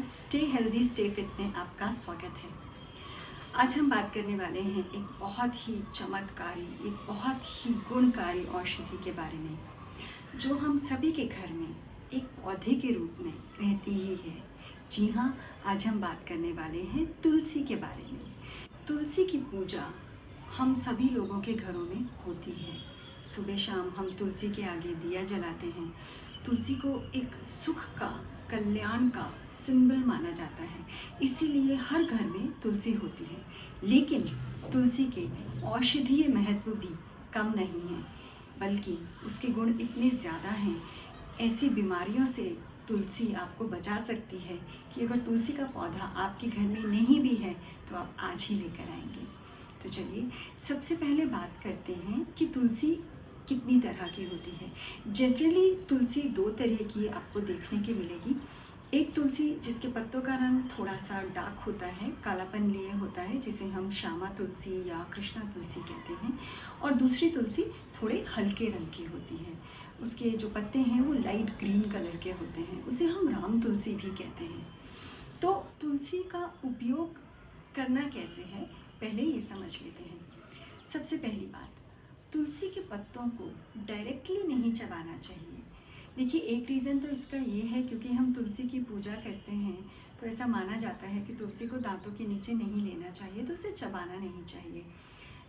Stay healthy stay fit में आपका स्वागत है। आज हम बात करने वाले हैं एक बहुत ही चमत्कारी, एक बहुत ही गुणकारी औषधि के बारे में, जो हम सभी के घर में एक पौधे के रूप में रहती ही है। जी हाँ, आज हम बात करने वाले हैं तुलसी के बारे में। तुलसी की पूजा हम सभी लोगों के घरों में होती है। सुबह शाम हम तुलसी के आगे दिया जलाते हैं। तुलसी को एक सुख का, कल्याण का सिंबल माना जाता है, इसीलिए हर घर में तुलसी होती है। लेकिन तुलसी के औषधीय महत्व भी कम नहीं है, बल्कि उसके गुण इतने ज़्यादा हैं। ऐसी बीमारियों से तुलसी आपको बचा सकती है कि अगर तुलसी का पौधा आपके घर में नहीं भी है तो आप आज ही लेकर आएंगे। तो चलिए सबसे पहले बात करते हैं कि तुलसी कितनी तरह की होती है। जनरली तुलसी दो तरह की आपको देखने की मिलेगी। एक तुलसी जिसके पत्तों का रंग थोड़ा सा डार्क होता है, कालापन लिए होता है, जिसे हम श्यामा तुलसी या कृष्णा तुलसी कहते हैं। और दूसरी तुलसी थोड़े हल्के रंग की होती है, उसके जो पत्ते हैं वो लाइट ग्रीन कलर के होते हैं, उसे हम राम तुलसी भी कहते हैं। तो तुलसी का उपयोग करना कैसे है, पहले ये समझ लेते हैं। सबसे पहली बात, तुलसी के पत्तों को डायरेक्टली नहीं चबाना चाहिए। देखिए, एक रीज़न तो इसका ये है क्योंकि हम तुलसी की पूजा करते हैं, तो ऐसा माना जाता है कि तुलसी को दांतों के नीचे नहीं लेना चाहिए, तो उसे चबाना नहीं चाहिए।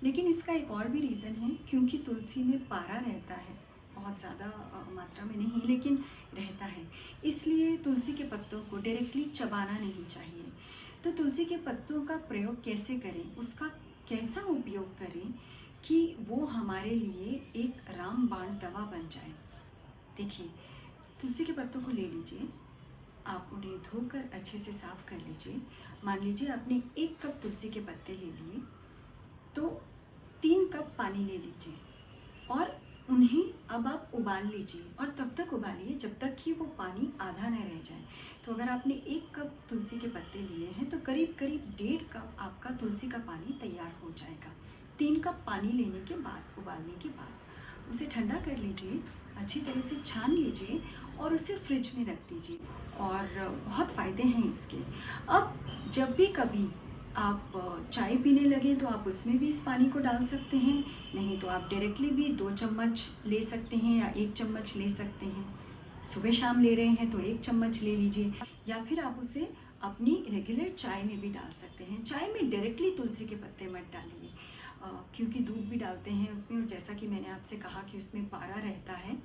लेकिन इसका एक और भी रीज़न है, क्योंकि तुलसी में पारा रहता है, बहुत ज़्यादा मात्रा में नहीं लेकिन रहता है, इसलिए तुलसी के पत्तों को डायरेक्टली चबाना नहीं चाहिए। तो तुलसी के पत्तों का प्रयोग कैसे करें, उसका कैसा उपयोग करें कि वो हमारे लिए एक रामबाण दवा बन जाए। देखिए, तुलसी के पत्तों को ले लीजिए, आप उन्हें धोकर अच्छे से साफ़ कर लीजिए। मान लीजिए आपने 1 कप तुलसी के पत्ते ले लिए, तो 3 कप पानी ले लीजिए और उन्हें अब आप उबाल लीजिए, और तब तक उबालिए जब तक कि वो पानी आधा न रह जाए। तो अगर आपने 1 कप तुलसी के पत्ते लिए हैं तो करीब करीब 1.5 कप आपका तुलसी का पानी तैयार हो जाएगा। 3 कप पानी लेने के बाद, उबालने के बाद उसे ठंडा कर लीजिए, अच्छी तरह से छान लीजिए और उसे फ्रिज में रख दीजिए। और बहुत फ़ायदे हैं इसके। अब जब भी कभी आप चाय पीने लगे तो आप उसमें भी इस पानी को डाल सकते हैं, नहीं तो आप डायरेक्टली भी 2 चम्मच ले सकते हैं या 1 चम्मच ले सकते हैं। सुबह शाम ले रहे हैं तो 1 चम्मच ले लीजिए, या फिर आप उसे अपनी रेगुलर चाय में भी डाल सकते हैं। चाय में डायरेक्टली तुलसी के पत्ते मत डालिए, क्योंकि दूध भी डालते हैं उसमें, और जैसा कि मैंने आपसे कहा कि उसमें पारा रहता है,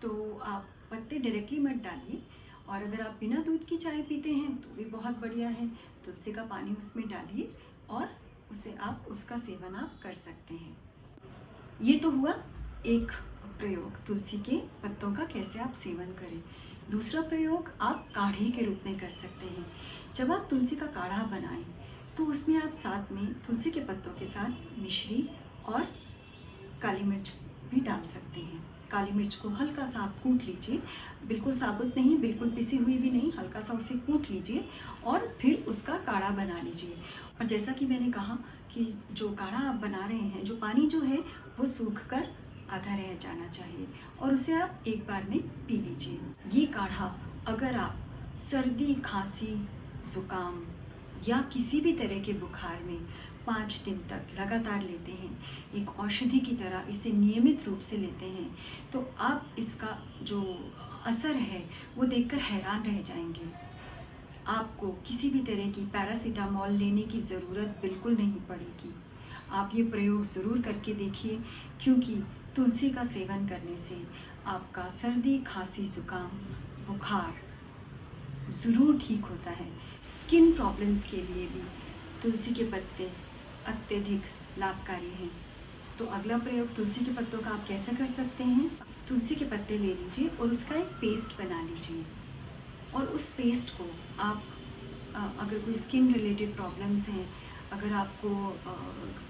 तो आप पत्ते डायरेक्टली मत डालिए। और अगर आप बिना दूध की चाय पीते हैं तो भी बहुत बढ़िया है, तुलसी का पानी उसमें डालिए और उसका सेवन आप कर सकते हैं। ये तो हुआ एक प्रयोग, तुलसी के पत्तों का कैसे आप सेवन करें। दूसरा प्रयोग आप काढ़े के रूप में कर सकते हैं। जब आप तुलसी का काढ़ा बनाएं तो उसमें आप साथ में तुलसी के पत्तों के साथ मिश्री और काली मिर्च भी डाल सकते हैं। काली मिर्च को हल्का सा आप कूट लीजिए, बिल्कुल साबुत नहीं, बिल्कुल पिसी हुई भी नहीं, हल्का सा उसे कूट लीजिए और फिर उसका काढ़ा बना लीजिए। और जैसा कि मैंने कहा कि जो काढ़ा आप बना रहे हैं, जो पानी जो है वो सूख कर आधा रह जाना चाहिए और उसे आप एक बार में पी लीजिए। ये काढ़ा अगर आप सर्दी, खांसी, ज़ुकाम या किसी भी तरह के बुखार में 5 दिन तक लगातार लेते हैं, एक औषधि की तरह इसे नियमित रूप से लेते हैं, तो आप इसका जो असर है वो देखकर हैरान रह जाएंगे। आपको किसी भी तरह की पैरासीटामॉल लेने की ज़रूरत बिल्कुल नहीं पड़ेगी। आप ये प्रयोग ज़रूर करके देखिए, क्योंकि तुलसी का सेवन करने से आपका सर्दी, खांसी, ज़ुकाम, बुखार ज़रूर ठीक होता है। स्किन प्रॉब्लम्स के लिए भी तुलसी के पत्ते अत्यधिक लाभकारी हैं। तो अगला प्रयोग तुलसी के पत्तों का आप कैसे कर सकते हैं। तुलसी के पत्ते ले लीजिए और उसका एक पेस्ट बना लीजिए, और उस पेस्ट को आप अगर कोई स्किन रिलेटेड प्रॉब्लम्स हैं, अगर आपको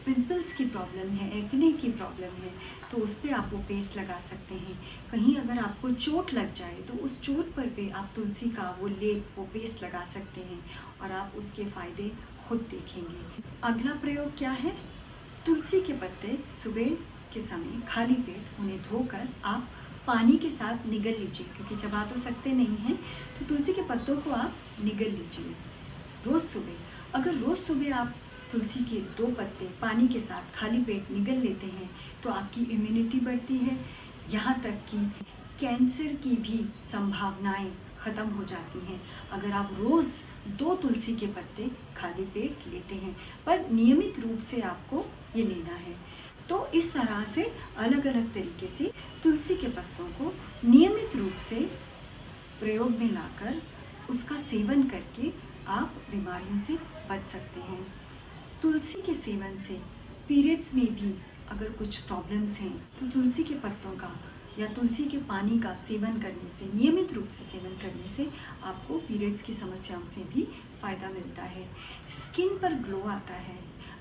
पिंपल्स की प्रॉब्लम है, एक्ने की प्रॉब्लम है, तो उस पर आप वो पेस्ट लगा सकते हैं। कहीं अगर आपको चोट लग जाए तो उस चोट पर भी आप तुलसी का वो लेप, वो पेस्ट लगा सकते हैं और आप उसके फ़ायदे खुद देखेंगे। अगला प्रयोग क्या है, तुलसी के पत्ते सुबह के समय खाली पेट उन्हें धोकर आप पानी के साथ निगल लीजिए, क्योंकि चबा तो सकते नहीं हैं, तो तुलसी के पत्तों को आप निगल लीजिए रोज़ सुबह। अगर रोज़ सुबह आप तुलसी के 2 पत्ते पानी के साथ खाली पेट निगल लेते हैं तो आपकी इम्यूनिटी बढ़ती है, यहाँ तक कि कैंसर की भी संभावनाएं ख़त्म हो जाती हैं अगर आप रोज़ 2 तुलसी के पत्ते खाली पेट लेते हैं। पर नियमित रूप से आपको ये लेना है। तो इस तरह से अलग अलग तरीके से तुलसी के पत्तों को नियमित रूप से प्रयोग में लाकर उसका सेवन करके आप बीमारियों से बच सकते हैं। तुलसी के सेवन से पीरियड्स में भी अगर कुछ प्रॉब्लम्स हैं तो तुलसी के पत्तों का या तुलसी के पानी का सेवन करने से, नियमित रूप से सेवन करने से आपको पीरियड्स की समस्याओं से भी फ़ायदा मिलता है। स्किन पर ग्लो आता है।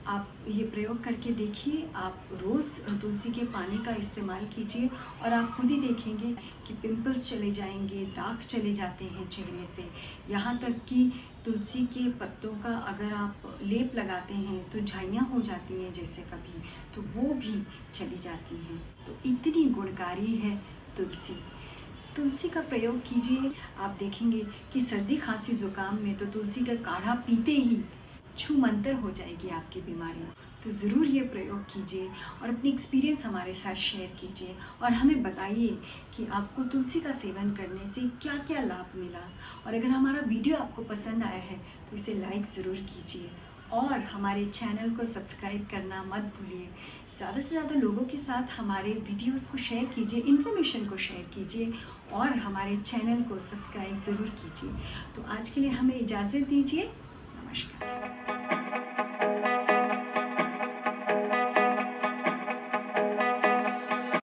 आप ये प्रयोग करके देखिए, आप रोज़ तुलसी के पानी का इस्तेमाल कीजिए और आप खुद ही देखेंगे कि पिंपल्स चले जाएंगे, दाग चले जाते हैं चेहरे से। यहाँ तक कि तुलसी के पत्तों का अगर आप लेप लगाते हैं तो झाइयाँ हो जाती हैं जैसे कभी, तो वो भी चली जाती हैं। तो इतनी गुणकारी है तुलसी। तुलसी का प्रयोग कीजिए, आप देखेंगे कि सर्दी खांसी ज़ुकाम में तो तुलसी का काढ़ा पीते ही छू मंतर हो जाएगी आपकी बीमारी। तो ज़रूर ये प्रयोग कीजिए और अपनी एक्सपीरियंस हमारे साथ शेयर कीजिए और हमें बताइए कि आपको तुलसी का सेवन करने से क्या क्या लाभ मिला। और अगर हमारा वीडियो आपको पसंद आया है तो इसे लाइक ज़रूर कीजिए और हमारे चैनल को सब्सक्राइब करना मत भूलिए। ज़्यादा से ज़्यादा लोगों के साथ हमारे वीडियोस को शेयर कीजिए, इन्फॉर्मेशन को शेयर कीजिए और हमारे चैनल को सब्सक्राइब ज़रूर कीजिए। तो आज के लिए हमें इजाज़त दीजिए। नमस्कार।